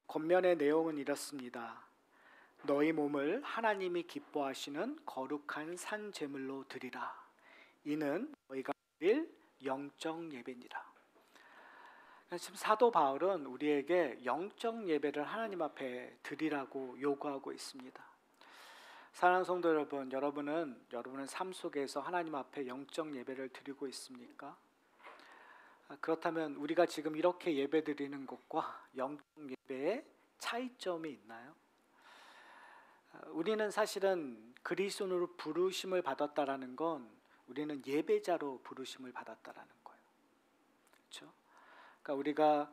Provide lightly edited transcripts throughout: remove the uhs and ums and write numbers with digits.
권면의 내용은 이렇습니다. 너희 몸을 하나님이 기뻐하시는 거룩한 산 제물로 드리라. 이는 너희가 드릴 영적 예배니라. 지금 사도 바울은 우리에게 영적 예배를 하나님 앞에 드리라고 요구하고 있습니다. 사랑하는 성도 여러분, 여러분은 삶 속에서 하나님 앞에 영적 예배를 드리고 있습니까? 그렇다면 우리가 지금 이렇게 예배 드리는 것과 영적 예배의 차이점이 있나요? 우리는 사실은 그리스도인으로 부르심을 받았다라는 건 우리는 예배자로 부르심을 받았다라는 거예요. 그렇죠? 그러니까 우리가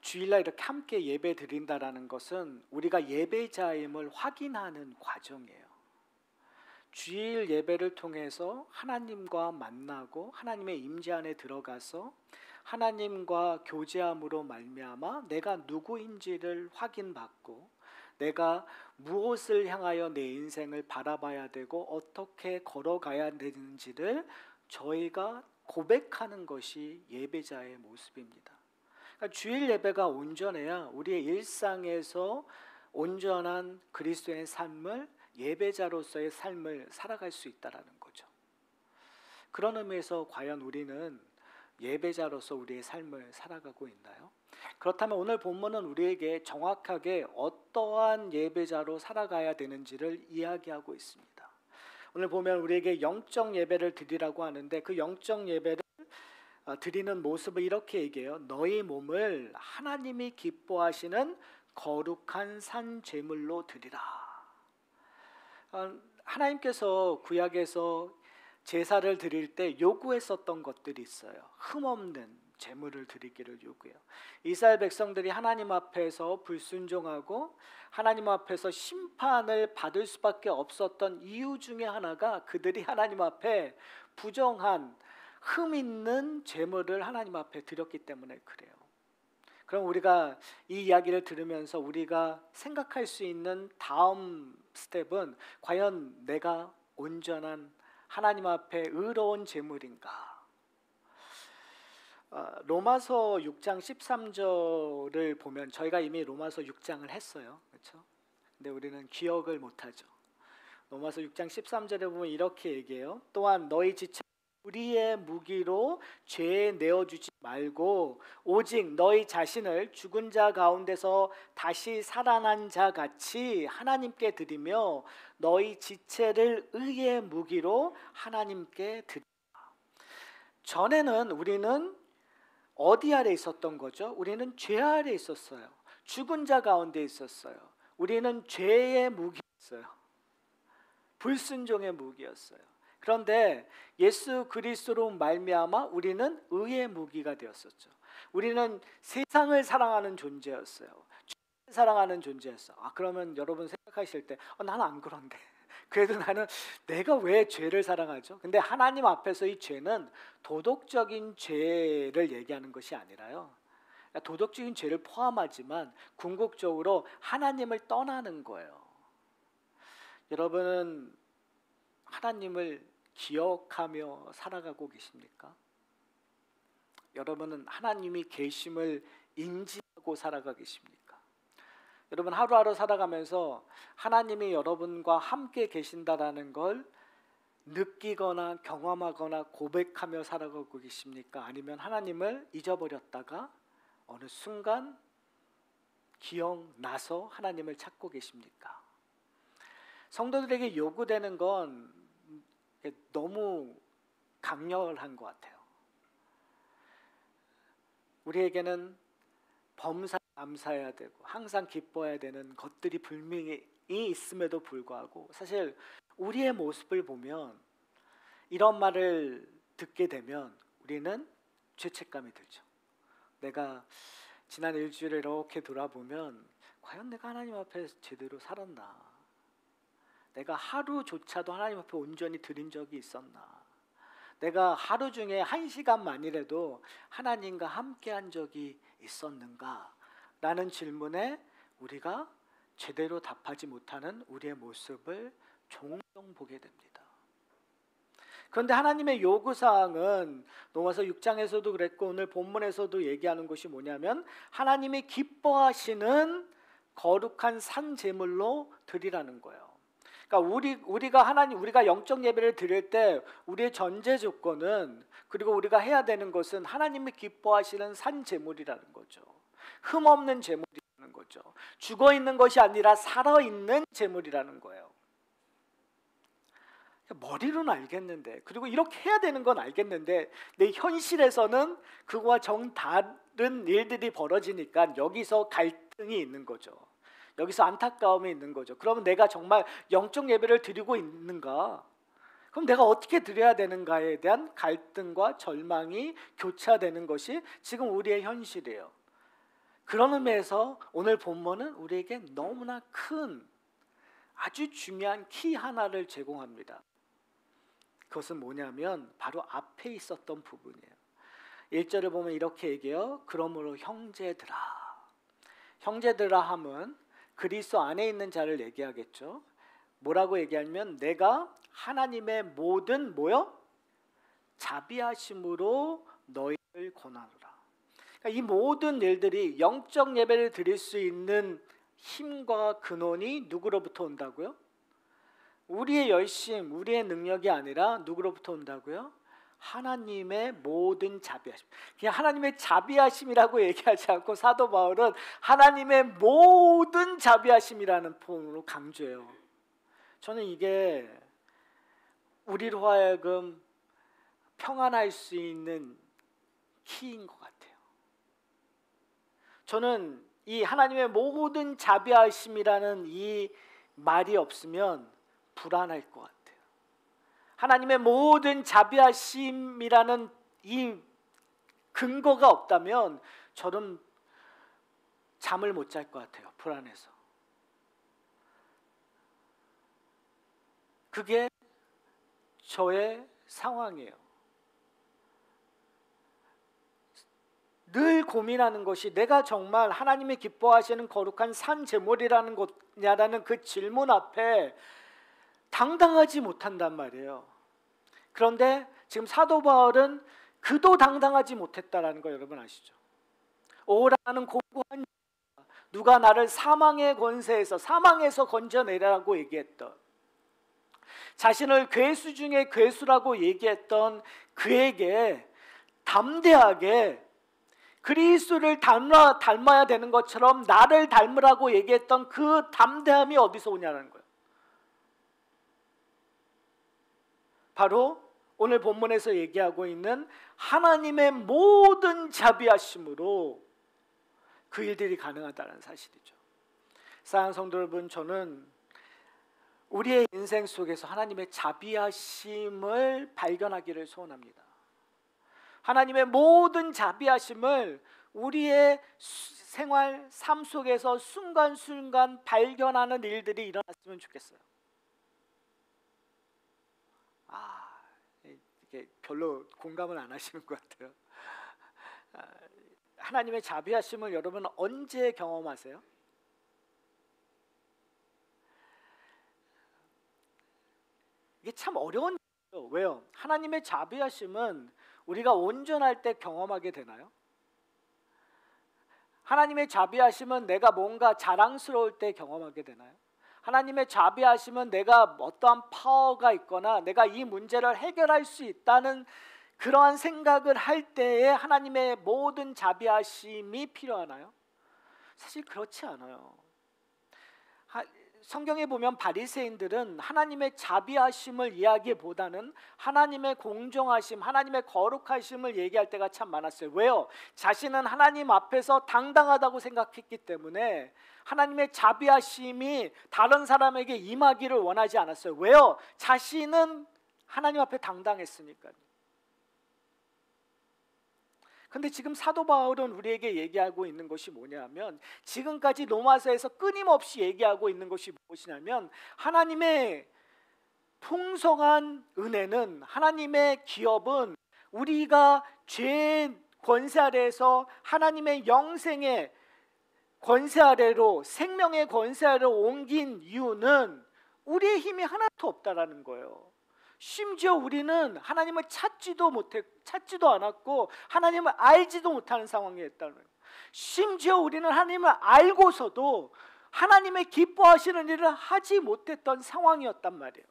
주일날 이렇게 함께 예배 드린다라는 것은 우리가 예배자임을 확인하는 과정이에요. 주일 예배를 통해서 하나님과 만나고 하나님의 임재 안에 들어가서 하나님과 교제함으로 말미암아 내가 누구인지를 확인받고 내가 무엇을 향하여 내 인생을 바라봐야 되고 어떻게 걸어가야 되는지를 저희가 고백하는 것이 예배자의 모습입니다. 그러니까 주일 예배가 온전해야 우리의 일상에서 온전한 그리스도의 삶을 예배자로서의 삶을 살아갈 수 있다라는 거죠. 그런 의미에서 과연 우리는 예배자로서 우리의 삶을 살아가고 있나요? 그렇다면 오늘 본문은 우리에게 정확하게 어떠한 예배자로 살아가야 되는지를 이야기하고 있습니다. 오늘 보면 우리에게 영적 예배를 드리라고 하는데 그 영적 예배를 드리는 모습을 이렇게 얘기해요. 너희 몸을 하나님이 기뻐하시는 거룩한 산 제물로 드리라. 하나님께서 구약에서 제사를 드릴 때 요구했었던 것들이 있어요. 흠없는 제물을 드리기를 요구해요. 이스라엘 백성들이 하나님 앞에서 불순종하고 하나님 앞에서 심판을 받을 수밖에 없었던 이유 중에 하나가 그들이 하나님 앞에 부정한 흠 있는 제물을 하나님 앞에 드렸기 때문에 그래요. 그럼 우리가 이 이야기를 들으면서 우리가 생각할 수 있는 다음 스텝은 과연 내가 온전한 하나님 앞에 의로운 제물인가? 로마서 6장 13절을 보면 저희가 이미 로마서 6장을 했어요. 그렇죠? 근데 우리는 기억을 못하죠. 로마서 6장 13절에 보면 이렇게 얘기해요. 또한 너희 지체 우리의 무기로 죄에 내어주지 말고 오직 너희 자신을 죽은 자 가운데서 다시 살아난 자 같이 하나님께 드리며 너희 지체를 의의 무기로 하나님께 드리라. 전에는 우리는 어디 아래 있었던 거죠? 우리는 죄 아래 있었어요. 죽은 자 가운데 있었어요. 우리는 죄의 무기였어요. 불순종의 무기였어요. 그런데 예수 그리스도로 말미암아 우리는 의의 무기가 되었었죠. 우리는 세상을 사랑하는 존재였어요. 죄를 사랑하는 존재였어. 그러면 여러분 생각하실 때 나는 안 그런데 그래도 나는 내가 왜 죄를 사랑하죠? 근데 하나님 앞에서 이 죄는 도덕적인 죄를 얘기하는 것이 아니라요. 도덕적인 죄를 포함하지만 궁극적으로 하나님을 떠나는 거예요. 여러분은 하나님을 기억하며 살아가고 계십니까? 여러분은 하나님이 계심을 인지하고 살아가고 계십니까? 여러분 하루하루 살아가면서 하나님이 여러분과 함께 계신다라는 걸 느끼거나 경험하거나 고백하며 살아가고 계십니까? 아니면 하나님을 잊어버렸다가 어느 순간 기억나서 하나님을 찾고 계십니까? 성도들에게 요구되는 건 너무 강렬한 것 같아요. 우리에게는 범사 감사해야 되고 항상 기뻐해야 되는 것들이 분명히 있음에도 불구하고 사실 우리의 모습을 보면 이런 말을 듣게 되면 우리는 죄책감이 들죠. 내가 지난 일주일에 이렇게 돌아보면 과연 내가 하나님 앞에 제대로 살았나? 내가 하루조차도 하나님 앞에 온전히 드린 적이 있었나? 내가 하루 중에 1시간만이라도 하나님과 함께한 적이 있었는가? 라는 질문에 우리가 제대로 답하지 못하는 우리의 모습을 종종 보게 됩니다. 그런데 하나님의 요구사항은 로마서 6장에서도 그랬고 오늘 본문에서도 얘기하는 것이 뭐냐면 하나님이 기뻐하시는 거룩한 산 제물로 드리라는 거예요. 그러니까 우리가 영적 예배를 드릴 때 우리의 전제 조건은, 그리고 우리가 해야 되는 것은 하나님이 기뻐하시는 산 제물이라는 거죠. 흠없는 제물이라는 거죠. 죽어 있는 것이 아니라 살아 있는 제물이라는 거예요. 머리로는 알겠는데, 그리고 이렇게 해야 되는 건 알겠는데 내 현실에서는 그거와 정다른 일들이 벌어지니까 여기서 갈등이 있는 거죠. 여기서 안타까움이 있는 거죠. 그러면 내가 정말 영적 예배를 드리고 있는가? 그럼 내가 어떻게 드려야 되는가에 대한 갈등과 절망이 교차되는 것이 지금 우리의 현실이에요. 그런 의미에서 오늘 본문은 우리에게 너무나 큰 아주 중요한 키 하나를 제공합니다. 그것은 뭐냐면 바로 앞에 있었던 부분이에요. 1절을 보면 이렇게 얘기해요. 그러므로 형제들아. 형제들아 함은 그리스도 안에 있는 자를 얘기하겠죠. 뭐라고 얘기하면 내가 하나님의 모든 자비하심으로 너희를 권하노라. 그러니까 이 모든 일들이 영적 예배를 드릴 수 있는 힘과 근원이 누구로부터 온다고요? 우리의 열심, 우리의 능력이 아니라 누구로부터 온다고요? 하나님의 모든 자비하심. 그냥 하나님의 자비하심이라고 얘기하지 않고 사도 바울은 하나님의 모든 자비하심이라는 표현으로 강조해요. 저는 이게 우리로 하여금 평안할 수 있는 키인 것 같아요. 저는 이 하나님의 모든 자비하심이라는 이 말이 없으면 불안할 것 같아요. 하나님의 모든 자비하심이라는 이 근거가 없다면 저는 잠을 못 잘 것 같아요. 불안해서. 그게 저의 상황이에요. 늘 고민하는 것이 내가 정말 하나님이 기뻐하시는 거룩한 산 제물이라는 것냐라는 그 질문 앞에 당당하지 못한단 말이에요. 그런데 지금 사도 바울은 그도 당당하지 못했다라는 거 여러분 아시죠? 오라는 고고한 누가 나를 사망의 권세에서 사망에서 건져내라고 얘기했던, 자신을 괴수 중에 괴수라고 얘기했던 그에게 담대하게 그리스도를 닮아야 되는 것처럼 나를 닮으라고 얘기했던 그 담대함이 어디서 오냐는 거예요. 바로 오늘 본문에서 얘기하고 있는 하나님의 모든 자비하심으로 그 일들이 가능하다는 사실이죠. 사랑하는 성도 여러분, 저는 우리의 인생 속에서 하나님의 자비하심을 발견하기를 소원합니다. 하나님의 모든 자비하심을 우리의 생활, 삶 속에서 순간순간 발견하는 일들이 일어났으면 좋겠어요. 이게 별로 공감을 안 하시는 것 같아요. 하나님의 자비하심을 여러분 언제 경험하세요? 이게 참 어려운 일이에요. 왜요? 하나님의 자비하심은 우리가 온전할 때 경험하게 되나요? 하나님의 자비하심은 내가 뭔가 자랑스러울 때 경험하게 되나요? 하나님의 자비하심은 내가 어떠한 파워가 있거나 내가 이 문제를 해결할 수 있다는 그러한 생각을 할 때에 하나님의 모든 자비하심이 필요하나요? 사실 그렇지 않아요. 성경에 보면 바리새인들은 하나님의 자비하심을 이야기보다는 하나님의 공정하심, 하나님의 거룩하심을 얘기할 때가 참 많았어요. 왜요? 자신은 하나님 앞에서 당당하다고 생각했기 때문에 하나님의 자비하심이 다른 사람에게 임하기를 원하지 않았어요. 왜요? 자신은 하나님 앞에 당당했으니까요. 근데 지금 사도 바울은 우리에게 얘기하고 있는 것이 뭐냐면, 지금까지 로마서에서 끊임없이 얘기하고 있는 것이 무엇이냐면, 하나님의 풍성한 은혜는, 하나님의 기업은 우리가 죄의 권세 아래에서 하나님의 영생의 권세 아래로, 생명의 권세 아래로 옮긴 이유는 우리의 힘이 하나도 없다라는 거예요. 심지어 우리는 하나님을 찾지도 않았고 하나님을 알지도 못하는 상황이었다는 거예요. 심지어 우리는 하나님을 알고서도 하나님의 기뻐하시는 일을 하지 못했던 상황이었단 말이에요.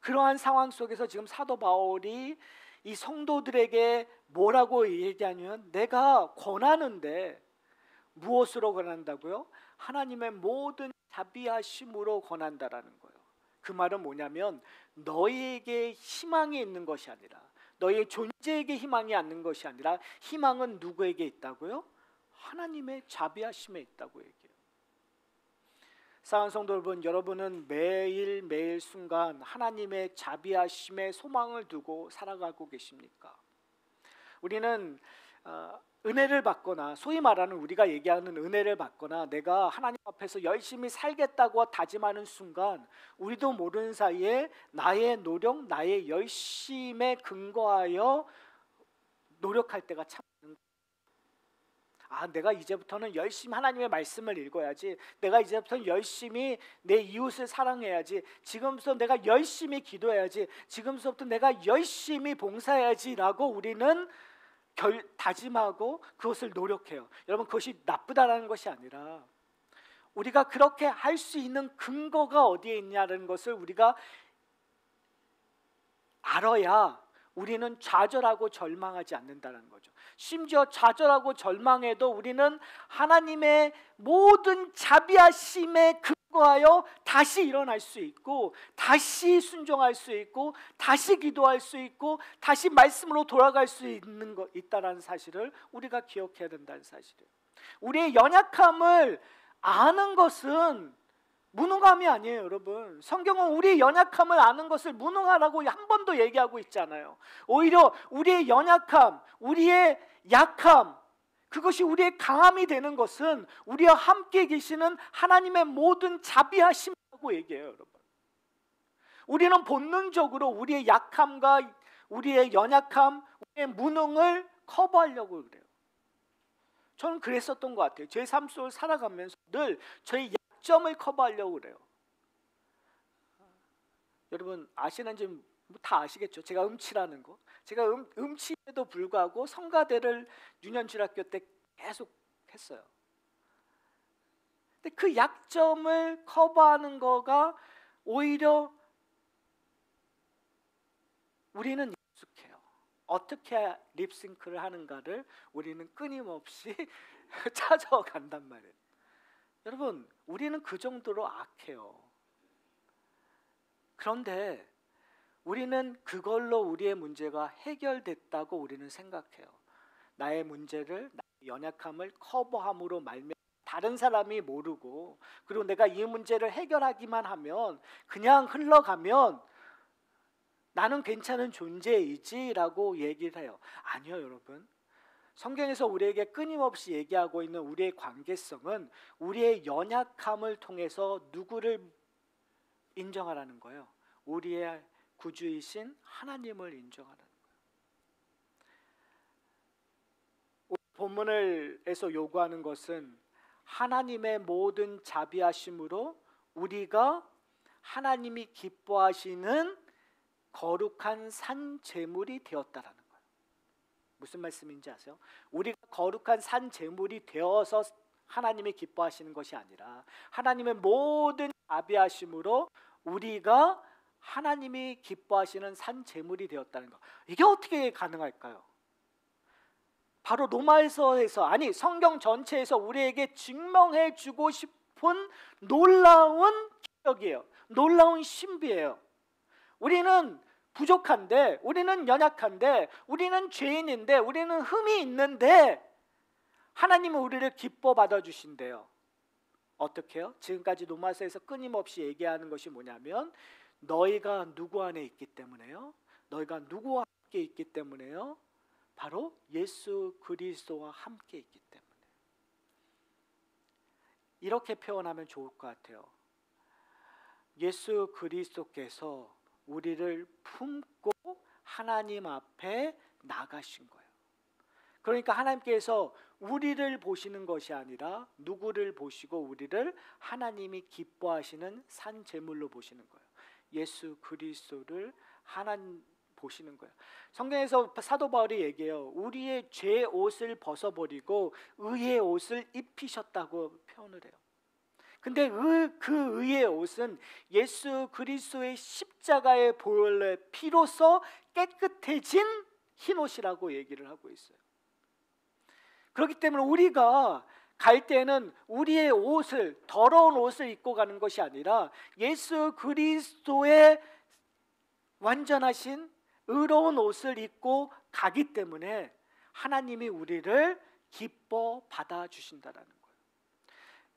그러한 상황 속에서 지금 사도 바울이 이 성도들에게 뭐라고 얘기하냐면, 내가 권하는데 무엇으로 권한다고요? 하나님의 모든 자비하심으로 권한다라는 거예요. 그 말은 뭐냐면, 너희에게 희망이 있는 것이 아니라, 너희의 존재에게 희망이 있는 것이 아니라, 희망은 누구에게 있다고요? 하나님의 자비하심에 있다고 얘기해요. 사랑하는 성도 여러분, 여러분은 매일매일 순간 하나님의 자비하심에 소망을 두고 살아가고 계십니까? 우리는 은혜를 받거나, 소위 말하는 우리가 얘기하는 은혜를 받거나 내가 하나님 앞에서 열심히 살겠다고 다짐하는 순간 우리도 모르는 사이에 나의 노력, 나의 열심에 근거하여 노력할 때가 참 많은 거예요. 내가 이제부터는 열심히 하나님의 말씀을 읽어야지, 내가 이제부터는 열심히 내 이웃을 사랑해야지, 지금부터 내가 열심히 기도해야지, 지금부터 내가 열심히 봉사해야지 라고 우리는 다짐하고 그것을 노력해요. 여러분, 그것이 나쁘다라는 것이 아니라 우리가 그렇게 할 수 있는 근거가 어디에 있냐는 것을 우리가 알아야 우리는 좌절하고 절망하지 않는다는 거죠. 심지어 좌절하고 절망해도 우리는 하나님의 모든 자비하심에 근거하여 다시 일어날 수 있고, 다시 순종할 수 있고, 다시 기도할 수 있고, 다시 말씀으로 돌아갈 수 있다는 사실을 우리가 기억해야 된다는 사실이에요. 우리의 연약함을 아는 것은 무능함이 아니에요, 여러분. 성경은 우리의 연약함을 아는 것을 무능하라고 한 번도 얘기하고 있지 않아요. 오히려 우리의 연약함, 우리의 약함, 그것이 우리의 강함이 되는 것은 우리와 함께 계시는 하나님의 모든 자비하심이라고 얘기해요, 여러분. 우리는 본능적으로 우리의 약함과 우리의 연약함, 우리의 무능을 커버하려고 그래요. 저는 그랬었던 것 같아요. 제 삶 속을 살아가면서 늘 저의 약점을 커버하려고 그래요. 여러분 아시는지 다 아시겠죠? 제가 음치라는 거. 제가 음치에도 불구하고 성가대를 유년주일학교 때 계속 했어요. 근데 그 약점을 커버하는 거가 오히려 우리는 익숙해요. 어떻게 립싱크를 하는가를 우리는 끊임없이 찾아간단 말이에요. 여러분, 우리는 그 정도로 악해요. 그런데 우리는 그걸로 우리의 문제가 해결됐다고 우리는 생각해요. 나의 문제를, 나의 연약함을 커버함으로 말미암아 다른 사람이 모르고, 그리고 내가 이 문제를 해결하기만 하면, 그냥 흘러가면 나는 괜찮은 존재이지라고 얘기를 해요. 아니요, 여러분. 성경에서 우리에게 끊임없이 얘기하고 있는 우리의 관계성은 우리의 연약함을 통해서 누구를 인정하라는 거예요? 우리의 구주이신 하나님을 인정하라는 거예요. 오늘 본문에서 요구하는 것은 하나님의 모든 자비하심으로 우리가 하나님이 기뻐하시는 거룩한 산 제물이 되었다라는 거예요. 무슨 말씀인지 아세요? 우리가 거룩한 산 제물이 되어서 하나님이 기뻐하시는 것이 아니라 하나님의 모든 자비하심으로 우리가 하나님이 기뻐하시는 산 제물이 되었다는 거. 이게 어떻게 가능할까요? 바로 로마서에서, 아니 성경 전체에서 우리에게 증명해 주고 싶은 놀라운 기적이에요. 놀라운 신비예요. 우리는 부족한데, 우리는 연약한데, 우리는 죄인인데, 우리는 흠이 있는데 하나님은 우리를 기뻐 받아주신대요. 어떻게 해요? 지금까지 로마서에서 끊임없이 얘기하는 것이 뭐냐면, 너희가 누구 안에 있기 때문에요? 너희가 누구와 함께 있기 때문에요? 바로 예수 그리스도와 함께 있기 때문에. 이렇게 표현하면 좋을 것 같아요. 예수 그리스도께서 우리를 품고 하나님 앞에 나가신 거예요. 그러니까 하나님께서 우리를 보시는 것이 아니라 누구를 보시고 우리를 하나님이 기뻐하시는 산 제물로 보시는 거예요. 예수 그리스도를 하나님 보시는 거예요. 성경에서 사도 바울이 얘기해요. 우리의 죄 옷을 벗어버리고 의의 옷을 입히셨다고 표현을 해요. 근데 그 의의 옷은 예수 그리스도의 십자가의 보혈의 피로써 깨끗해진 흰 옷이라고 얘기를 하고 있어요. 그렇기 때문에 우리가 갈 때는 우리의 옷을, 더러운 옷을 입고 가는 것이 아니라 예수 그리스도의 완전하신 의로운 옷을 입고 가기 때문에 하나님이 우리를 기뻐 받아주신다라는 거예요.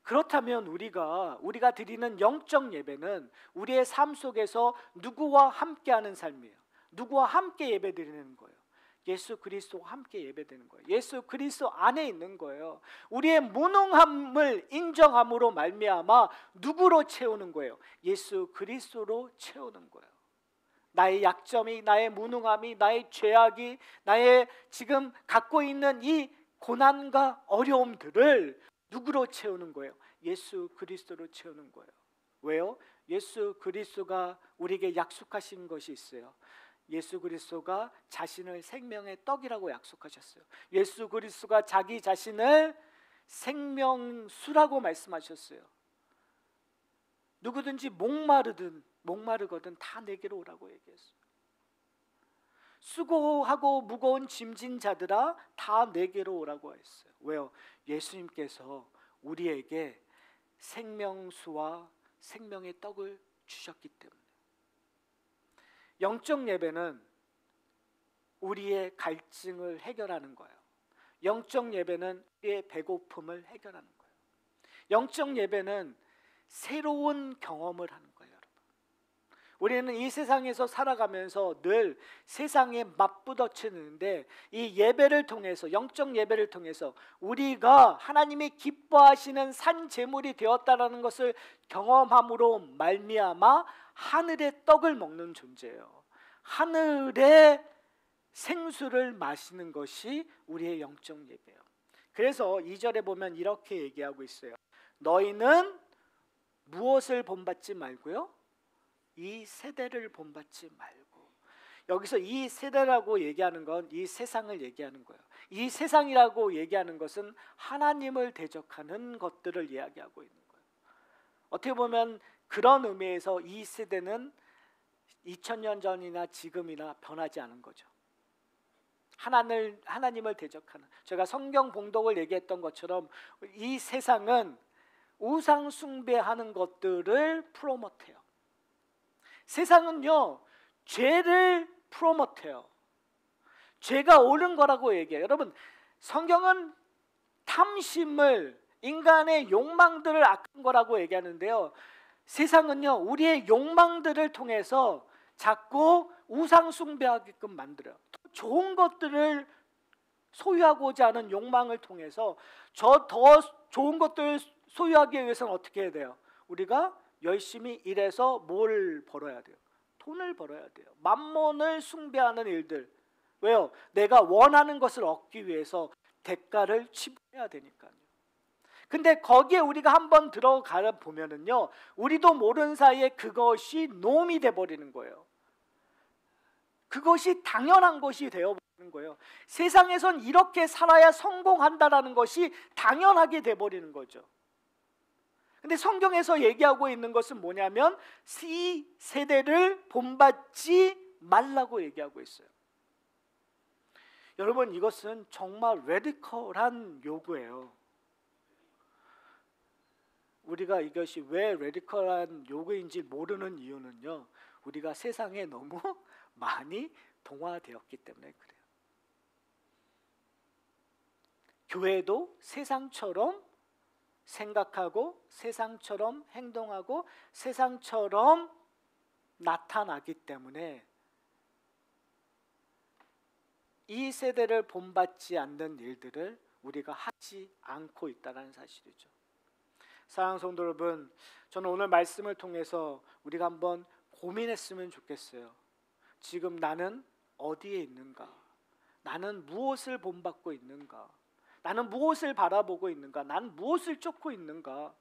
그렇다면 우리가 드리는 영적 예배는 우리의 삶 속에서 누구와 함께하는 삶이에요. 누구와 함께 예배드리는 거예요. 예수 그리스도와 함께 예배드리는 거예요. 예수 그리스도 안에 있는 거예요. 우리의 무능함을 인정함으로 말미암아 누구로 채우는 거예요? 예수 그리스도로 채우는 거예요. 나의 약점이, 나의 무능함이, 나의 죄악이, 나의 지금 갖고 있는 이 고난과 어려움들을 누구로 채우는 거예요? 예수 그리스도로 채우는 거예요. 왜요? 예수 그리스도가 우리에게 약속하신 것이 있어요. 예수 그리스도가 자신을 생명의 떡이라고 약속하셨어요. 예수 그리스도가 자기 자신을 생명수라고 말씀하셨어요. 누구든지 목마르거든 다 내게로 오라고 얘기했어요. 수고하고 무거운 짐진 자들아 다 내게로 오라고 했어요. 왜요? 예수님께서 우리에게 생명수와 생명의 떡을 주셨기 때문에. 영적 예배는 우리의 갈증을 해결하는 거예요. 영적 예배는 우리의 배고픔을 해결하는 거예요. 영적 예배는 새로운 경험을 하는 거예요, 여러분. 우리는 이 세상에서 살아가면서 늘 세상에 맞부딪히는데 이 예배를 통해서, 영적 예배를 통해서 우리가 하나님이 기뻐하시는 산 제물이 되었다라는 것을 경험함으로 말미암아 하늘의 떡을 먹는 존재예요. 하늘의 생수를 마시는 것이 우리의 영적 예배예요. 그래서 2절에 보면 이렇게 얘기하고 있어요. 너희는 무엇을 본받지 말고요? 이 세대를 본받지 말고. 여기서 이 세대라고 얘기하는 건 이 세상을 얘기하는 거예요. 이 세상이라고 얘기하는 것은 하나님을 대적하는 것들을 이야기하고 있는 거예요. 어떻게 보면 그런 의미에서 이 세대는 2000년 전이나 지금이나 변하지 않은 거죠. 하나님을 대적하는, 제가 성경 봉독을 얘기했던 것처럼 이 세상은 우상 숭배하는 것들을 프로모트해요. 세상은요 죄를 프로모트해요. 죄가 옳은 거라고 얘기해요. 여러분, 성경은 탐심을, 인간의 욕망들을 악한 거라고 얘기하는데요, 세상은요 우리의 욕망들을 통해서 자꾸 우상 숭배하게끔 만들어요. 더 좋은 것들을 소유하고자 하는 욕망을 통해서 더 좋은 것들을 소유하기 위해서는 어떻게 해야 돼요? 우리가 열심히 일해서 뭘 벌어야 돼요? 돈을 벌어야 돼요. 만몬을 숭배하는 일들. 왜요? 내가 원하는 것을 얻기 위해서 대가를 치러야 되니까요. 근데 거기에 우리가 한번 들어가 보면은요, 우리도 모르는 사이에 그것이 놈이 돼버리는 거예요. 그것이 당연한 것이 되어버리는 거예요. 세상에선 이렇게 살아야 성공한다라는 것이 당연하게 돼버리는 거죠. 근데 성경에서 얘기하고 있는 것은 뭐냐면 이 세대를 본받지 말라고 얘기하고 있어요. 여러분, 이것은 정말 레디컬한 요구예요. 우리가 이것이 왜 레디컬한 요구인지 모르는 이유는요, 우리가 세상에 너무 많이 동화되었기 때문에 그래요. 교회도 세상처럼 생각하고 세상처럼 행동하고 세상처럼 나타나기 때문에 이 세대를 본받지 않는 일들을 우리가 하지 않고 있다는 사실이죠. 사랑하는 성도 여러분, 저는 오늘 말씀을 통해서 우리가 한번 고민했으면 좋겠어요. 지금 나는 어디에 있는가? 나는 무엇을 본받고 있는가? 나는 무엇을 바라보고 있는가? 나는 무엇을 쫓고 있는가?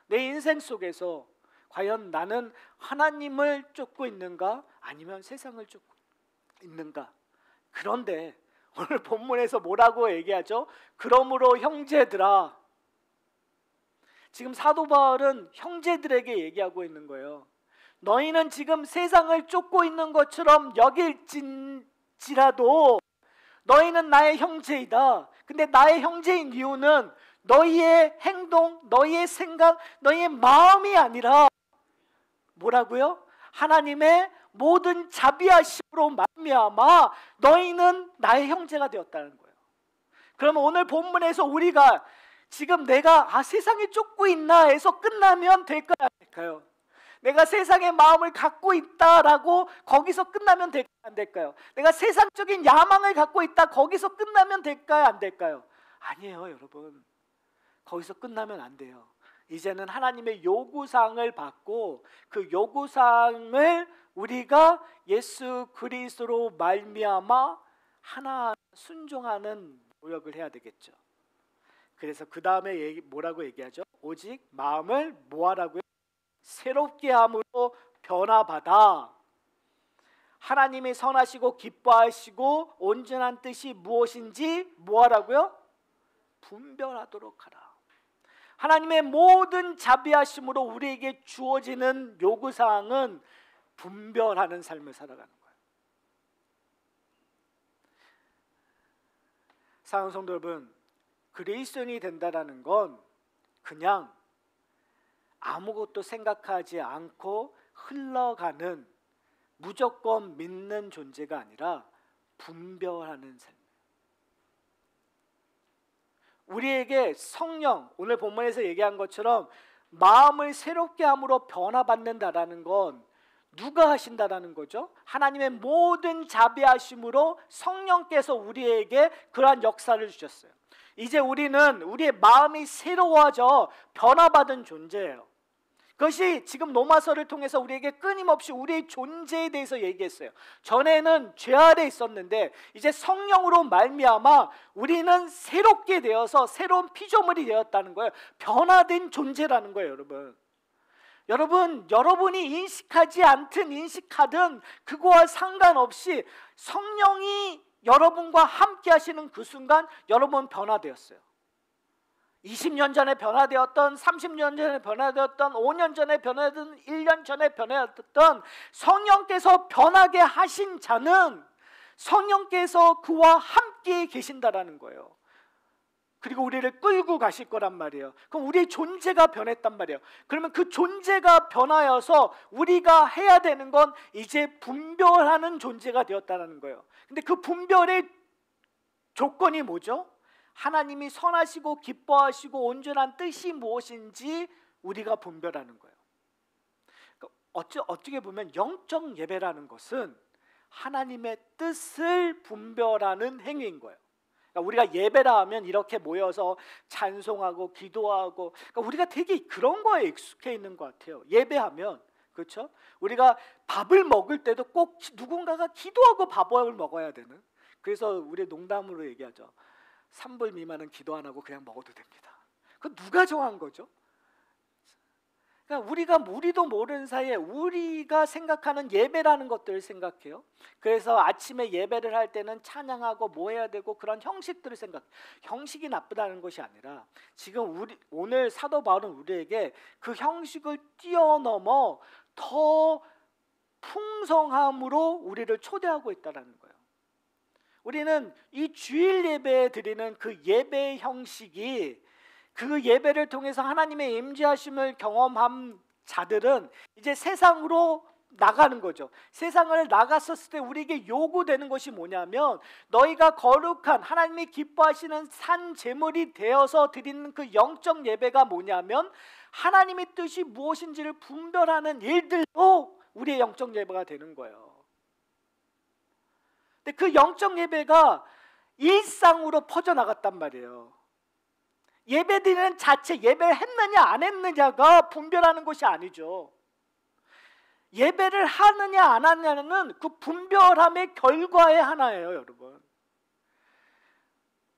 내 인생 속에서 과연 나는 하나님을 쫓고 있는가 아니면 세상을 쫓고 있는가? 그런데 오늘 본문에서 뭐라고 얘기하죠? 그러므로 형제들아. 지금 사도 바울은 형제들에게 얘기하고 있는 거예요. 너희는 지금 세상을 쫓고 있는 것처럼 여길지라도 너희는 나의 형제이다. 근데 나의 형제인 이유는 너희의 행동, 너희의 생각, 너희의 마음이 아니라 뭐라고요? 하나님의 모든 자비하심으로 말미암아 너희는 나의 형제가 되었다는 거예요. 그러면 오늘 본문에서 우리가 지금 내가 세상에 쫓고 있나 해서 끝나면 될까요? 안 될까요? 내가 세상의 마음을 갖고 있다라고 거기서 끝나면 될까요? 안 될까요? 내가 세상적인 야망을 갖고 있다 거기서 끝나면 될까요? 안 될까요? 아니에요, 여러분. 거기서 끝나면 안 돼요. 이제는 하나님의 요구사항을 받고 그 요구사항을 우리가 예수 그리스도로 말미암아 하나 순종하는 노력을 해야 되겠죠. 그래서 그 다음에 뭐라고 얘기하죠? 오직 마음을 뭐하라고요? 새롭게 함으로 변화받아 하나님이 선하시고 기뻐하시고 온전한 뜻이 무엇인지 뭐하라고요? 분별하도록 하라. 하나님의 모든 자비하심으로 우리에게 주어지는 요구사항은 분별하는 삶을 살아가는 거예요. 사랑하는 성도 여러분, 그리스도인이 된다는 건 그냥 아무것도 생각하지 않고 흘러가는 무조건 믿는 존재가 아니라 분별하는 삶. 우리에게 성령, 오늘 본문에서 얘기한 것처럼 마음을 새롭게 함으로 변화받는다라는 건 누가 하신다라는 거죠? 하나님의 모든 자비하심으로 성령께서 우리에게 그러한 역사를 주셨어요. 이제 우리는 우리의 마음이 새로워져 변화받은 존재예요. 그것이 지금 로마서를 통해서 우리에게 끊임없이 우리의 존재에 대해서 얘기했어요. 전에는 죄 아래 있었는데 이제 성령으로 말미암아 우리는 새롭게 되어서 새로운 피조물이 되었다는 거예요. 변화된 존재라는 거예요, 여러분. 여러분이 인식하지 않든 인식하든 그거와 상관없이 성령이 여러분과 함께 하시는 그 순간 여러분 변화되었어요. 20년 전에 변화되었던, 30년 전에 변화되었던, 5년 전에 변화되었던, 1년 전에 변화되었던 성령께서 변하게 하신 자는 성령께서 그와 함께 계신다라는 거예요. 그리고 우리를 끌고 가실 거란 말이에요. 그럼 우리의 존재가 변했단 말이에요. 그러면 그 존재가 변하여서 우리가 해야 되는 건 이제 분별하는 존재가 되었다는 거예요. 근데 그 분별의 조건이 뭐죠? 하나님이 선하시고 기뻐하시고 온전한 뜻이 무엇인지 우리가 분별하는 거예요. 어떻게 보면 영적 예배라는 것은 하나님의 뜻을 분별하는 행위인 거예요. 우리가 예배라 하면 이렇게 모여서 찬송하고 기도하고, 우리가 되게 그런 거에 익숙해 있는 것 같아요. 예배하면, 그렇죠? 우리가 밥을 먹을 때도 꼭 누군가가 기도하고 밥을 먹어야 되는. 그래서 우리 농담으로 얘기하죠. 3불 미만은 기도 안 하고 그냥 먹어도 됩니다. 그 누가 정한 거죠? 그러니까 우리도 모르는 사이에 우리가 생각하는 예배라는 것들을 생각해요. 그래서 아침에 예배를 할 때는 찬양하고 뭐 해야 되고 그런 형식들을 생각해요. 형식이 나쁘다는 것이 아니라 지금 오늘 사도 바울은 우리에게 그 형식을 뛰어넘어 더 풍성함으로 우리를 초대하고 있다는 거예요. 우리는 이 주일 예배에 드리는 그 예배의 형식이 그 예배를 통해서 하나님의 임재하심을 경험한 자들은 이제 세상으로 나가는 거죠. 세상을 나갔었을 때 우리에게 요구되는 것이 뭐냐면 너희가 거룩한 하나님이 기뻐하시는 산 제물이 되어서 드리는 그 영적 예배가 뭐냐면 하나님의 뜻이 무엇인지를 분별하는 일들로 우리의 영적 예배가 되는 거예요. 근데 그 영적 예배가 일상으로 퍼져나갔단 말이에요. 예배드리는 자체, 예배를 했느냐 안 했느냐가 분별하는 것이 아니죠. 예배를 하느냐 안 하느냐는 그 분별함의 결과의 하나예요, 여러분.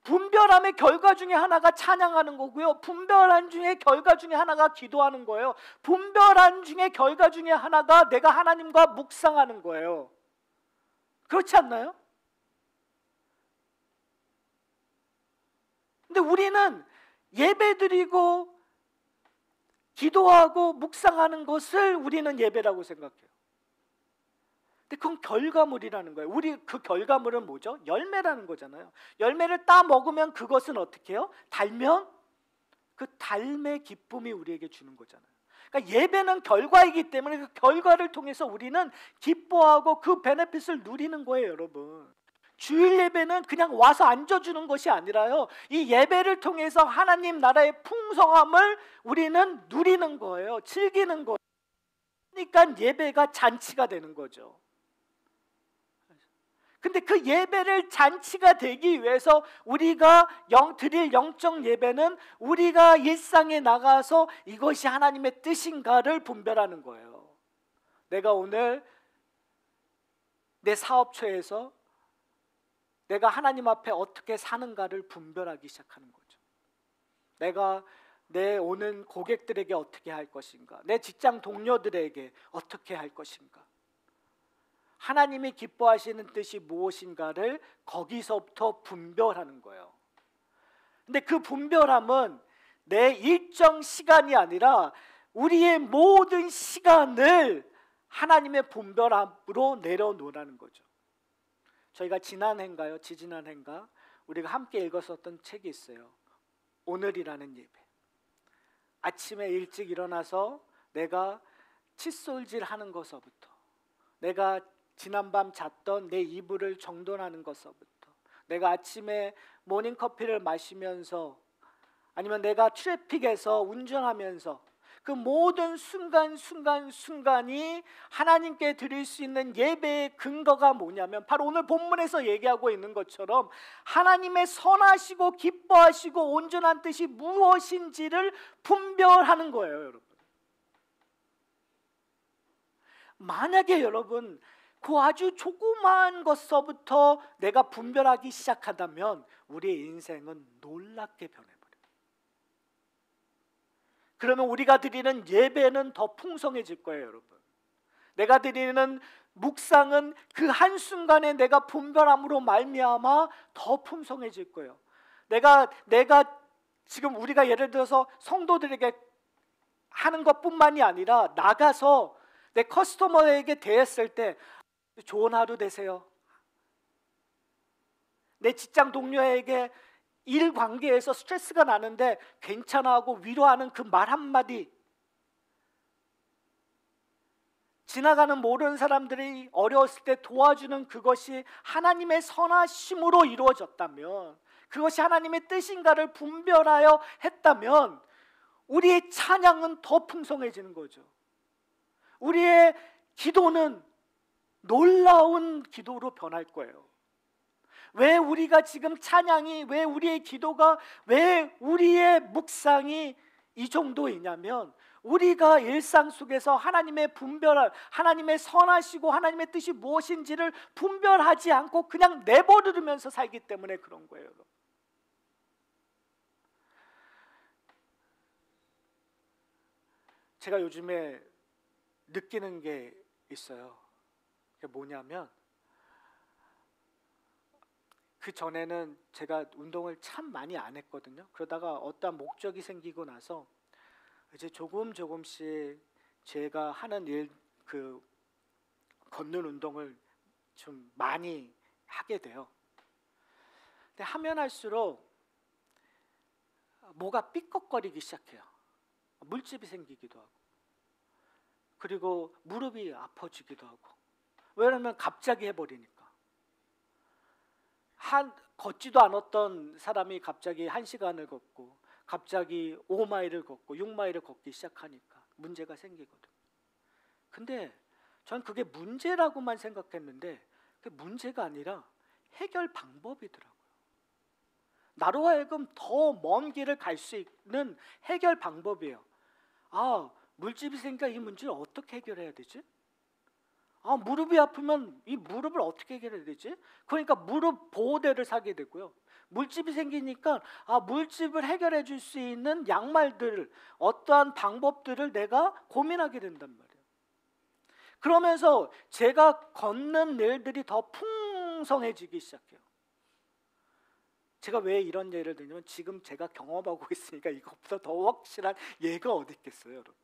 분별함의 결과 중에 하나가 찬양하는 거고요. 분별함 중에 결과 중에 하나가 기도하는 거예요. 분별함 중에 결과 중에 하나가 내가 하나님과 묵상하는 거예요. 그렇지 않나요? 근데 우리는 예배드리고 기도하고 묵상하는 것을 우리는 예배라고 생각해요. 근데 그건 결과물이라는 거예요. 우리 그 결과물은 뭐죠? 열매라는 거잖아요. 열매를 따 먹으면 그것은 어떻게 해요? 달면 그 달의 기쁨이 우리에게 주는 거잖아요. 그러니까 예배는 결과이기 때문에 그 결과를 통해서 우리는 기뻐하고 그 베네핏을 누리는 거예요, 여러분. 주일 예배는 그냥 와서 앉아주는 것이 아니라요, 이 예배를 통해서 하나님 나라의 풍성함을 우리는 누리는 거예요. 즐기는 거예요. 그러니까 예배가 잔치가 되는 거죠. 근데 그 예배를 잔치가 되기 위해서 우리가 드릴 영적 예배는 우리가 일상에 나가서 이것이 하나님의 뜻인가를 분별하는 거예요. 내가 오늘 내 사업처에서 내가 하나님 앞에 어떻게 사는가를 분별하기 시작하는 거죠. 내가 내 오는 고객들에게 어떻게 할 것인가, 내 직장 동료들에게 어떻게 할 것인가, 하나님이 기뻐하시는 뜻이 무엇인가를 거기서부터 분별하는 거예요. 근데 그 분별함은 내 일정 시간이 아니라 우리의 모든 시간을 하나님의 분별함으로 내려놓으라는 거죠. 저희가 지난해인가요? 지지난해인가? 우리가 함께 읽었었던 책이 있어요. 오늘이라는 예배. 아침에 일찍 일어나서 내가 칫솔질 하는 것서부터, 내가 지난밤 잤던 내 이불을 정돈하는 것서부터, 내가 아침에 모닝커피를 마시면서, 아니면 내가 트래픽에서 운전하면서 그 모든 순간이 하나님께 드릴 수 있는 예배의 근거가 뭐냐면 바로 오늘 본문에서 얘기하고 있는 것처럼 하나님의 선하시고 기뻐하시고 온전한 뜻이 무엇인지를 분별하는 거예요, 여러분. 만약에 여러분 그 아주 조그마한 것서부터 내가 분별하기 시작한다면 우리의 인생은 놀랍게 변해버려요. 그러면 우리가 드리는 예배는 더 풍성해질 거예요, 여러분. 내가 드리는 묵상은 그 한순간에 내가 분별함으로 말미암아 더 풍성해질 거예요. 내가 지금 우리가 예를 들어서 성도들에게 하는 것뿐만이 아니라 나가서 내 커스터머에게 대했을 때 좋은 하루 되세요, 내 직장 동료에게 일 관계에서 스트레스가 나는데 괜찮아 하고 위로하는 그 말 한마디, 지나가는 모르는 사람들이 어려웠을 때 도와주는 그것이 하나님의 선하심으로 이루어졌다면, 그것이 하나님의 뜻인가를 분별하여 했다면 우리의 찬양은 더 풍성해지는 거죠. 우리의 기도는 놀라운 기도로 변할 거예요. 왜 우리가 지금 찬양이, 왜 우리의 기도가, 왜 우리의 묵상이 이 정도이냐면 우리가 일상 속에서 하나님의 하나님의 선하시고 하나님의 뜻이 무엇인지를 분별하지 않고 그냥 내버리면서 살기 때문에 그런 거예요. 제가 요즘에 느끼는 게 있어요. 그게 뭐냐면, 그 전에는 제가 운동을 참 많이 안 했거든요. 그러다가 어떠한 목적이 생기고 나서 이제 조금씩 제가 하는 일, 그 걷는 운동을 좀 많이 하게 돼요. 근데 하면 할수록 뭐가 삐걱거리기 시작해요. 물집이 생기기도 하고, 그리고 무릎이 아파지기도 하고. 왜냐면 갑자기 해버리니까. 걷지도 않았던 사람이 갑자기 1시간을 걷고, 갑자기 5마일을 걷고 6마일을 걷기 시작하니까 문제가 생기거든. 근데 전 그게 문제라고만 생각했는데 그게 문제가 아니라 해결 방법이더라고요. 나로 하여금 더 먼 길을 갈 수 있는 해결 방법이에요. 물집이 생기니까 이 문제를 어떻게 해결해야 되지? 무릎이 아프면 이 무릎을 어떻게 해결해야 되지? 그러니까 무릎 보호대를 사게 되고요. 물집이 생기니까 물집을 해결해 줄 수 있는 양말들, 어떠한 방법들을 내가 고민하게 된단 말이에요. 그러면서 제가 걷는 일들이 더 풍성해지기 시작해요. 제가 왜 이런 예를 들냐면 지금 제가 경험하고 있으니까 이것보다 더 확실한 예가 어디 있겠어요, 여러분.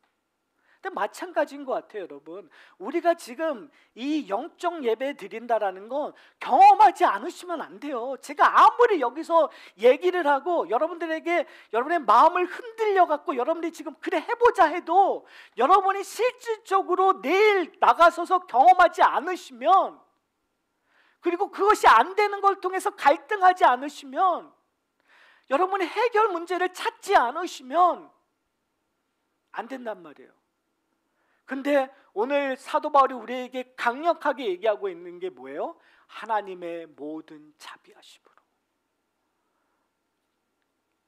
근데 마찬가지인 것 같아요, 여러분. 우리가 지금 이 영적 예배 드린다라는 건 경험하지 않으시면 안 돼요. 제가 아무리 여기서 얘기를 하고 여러분들에게 여러분의 마음을 흔들려 갖고 여러분들이 지금 그래 해보자 해도 여러분이 실질적으로 내일 나가서서 경험하지 않으시면, 그리고 그것이 안 되는 걸 통해서 갈등하지 않으시면, 여러분이 해결 문제를 찾지 않으시면 안 된단 말이에요. 근데 오늘 사도 바울이 우리에게 강력하게 얘기하고 있는 게 뭐예요? 하나님의 모든 자비하심으로.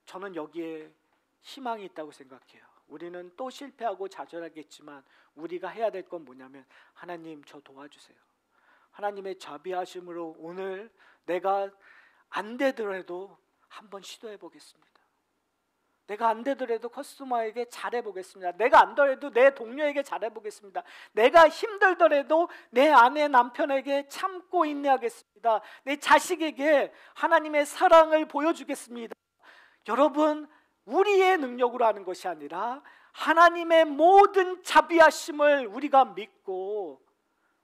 저는 여기에 희망이 있다고 생각해요. 우리는 또 실패하고 좌절하겠지만 우리가 해야 될 건 뭐냐면, 하나님 저 도와주세요. 하나님의 자비하심으로 오늘 내가 안 되더라도 한번 시도해 보겠습니다. 내가 안 되더라도 커스터머에게 잘해보겠습니다. 내가 안 되더라도 내 동료에게 잘해보겠습니다. 내가 힘들더라도 내 아내 남편에게 참고 인내하겠습니다. 내 자식에게 하나님의 사랑을 보여주겠습니다. 여러분, 우리의 능력으로 하는 것이 아니라 하나님의 모든 자비하심을 우리가 믿고,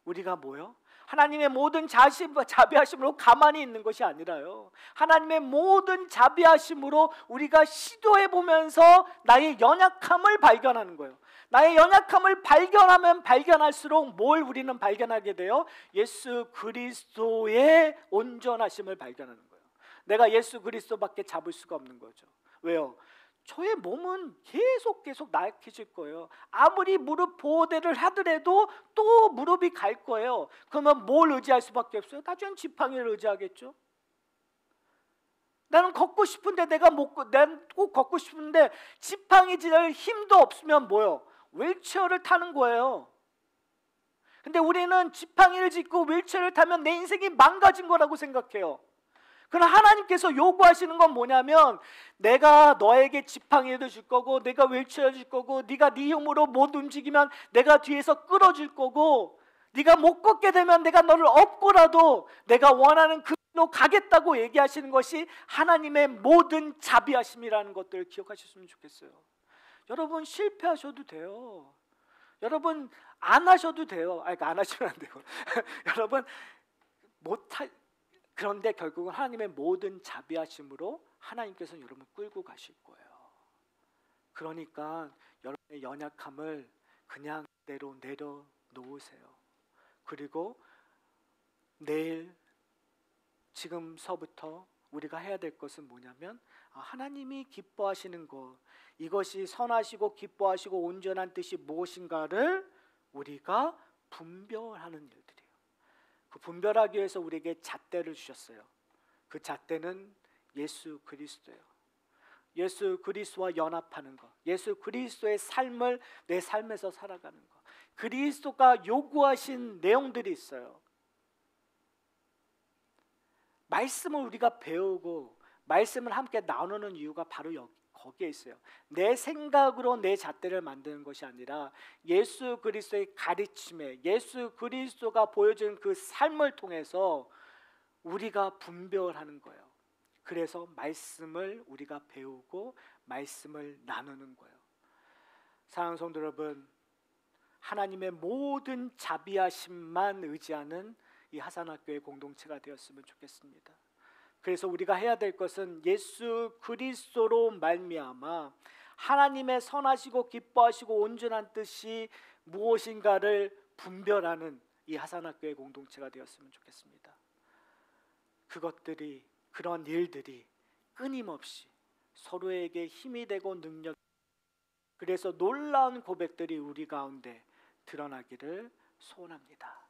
우리가 뭐요? 하나님의 모든 자비하심으로 가만히 있는 것이 아니라요, 하나님의 모든 자비하심으로 우리가 시도해보면서 나의 연약함을 발견하는 거예요. 나의 연약함을 발견하면 발견할수록 뭘 우리는 발견하게 돼요? 예수 그리스도의 온전하심을 발견하는 거예요. 내가 예수 그리스도밖에 잡을 수가 없는 거죠. 왜요? 저의 몸은 계속 나약해질 거예요. 아무리 무릎 보호대를 하더라도 또 무릎이 갈 거예요. 그러면 뭘 의지할 수밖에 없어요? 나중엔 지팡이를 의지하겠죠. 나는 걷고 싶은데 난 꼭 걷고 싶은데 지팡이 질 힘도 없으면 뭐요? 휠체어를 타는 거예요. 근데 우리는 지팡이를 짚고 휠체어를 타면 내 인생이 망가진 거라고 생각해요. 그러나 하나님께서 요구하시는 건 뭐냐면, 내가 너에게 지팡이도 줄 거고 내가 휠체어 줄 거고, 네가 네 힘으로 못 움직이면 내가 뒤에서 끌어줄 거고, 네가 못 걷게 되면 내가 너를 업고라도 내가 원하는 그 길로 가겠다고 얘기하시는 것이 하나님의 모든 자비하심이라는 것들을 기억하셨으면 좋겠어요. 여러분, 실패하셔도 돼요. 여러분, 안 하셔도 돼요. 안 하시면 안 돼요. 여러분, 그런데 결국은 하나님의 모든 자비하심으로 하나님께서는 여러분을 끌고 가실 거예요. 그러니까 여러분의 연약함을 그냥 그대로 내려놓으세요. 그리고 내일 지금서부터 우리가 해야 될 것은 뭐냐면, 하나님이 기뻐하시는 것, 이것이 선하시고 기뻐하시고 온전한 뜻이 무엇인가를 우리가 분별하는 일들이에요. 그 분별하기 위해서 우리에게 잣대를 주셨어요. 그 잣대는 예수 그리스도예요. 예수 그리스도와 연합하는 것, 예수 그리스도의 삶을 내 삶에서 살아가는 것, 그리스도가 요구하신 내용들이 있어요. 말씀을 우리가 배우고 말씀을 함께 나누는 이유가 바로 거기에 있어요. 내 생각으로 내 잣대를 만드는 것이 아니라 예수 그리스도의 가르침에, 예수 그리스도가 보여준 그 삶을 통해서 우리가 분별하는 거예요. 그래서 말씀을 우리가 배우고 말씀을 나누는 거예요. 사랑하는 성도 여러분, 하나님의 모든 자비하심만 의지하는 이 하산학교의 공동체가 되었으면 좋겠습니다. 그래서 우리가 해야 될 것은 예수 그리스도로 말미암아 하나님의 선하시고 기뻐하시고 온전한 뜻이 무엇인가를 분별하는 이 하산학교의 공동체가 되었으면 좋겠습니다. 그런 일들이 끊임없이 서로에게 힘이 되고 능력, 그래서 놀라운 고백들이 우리 가운데 드러나기를 소원합니다.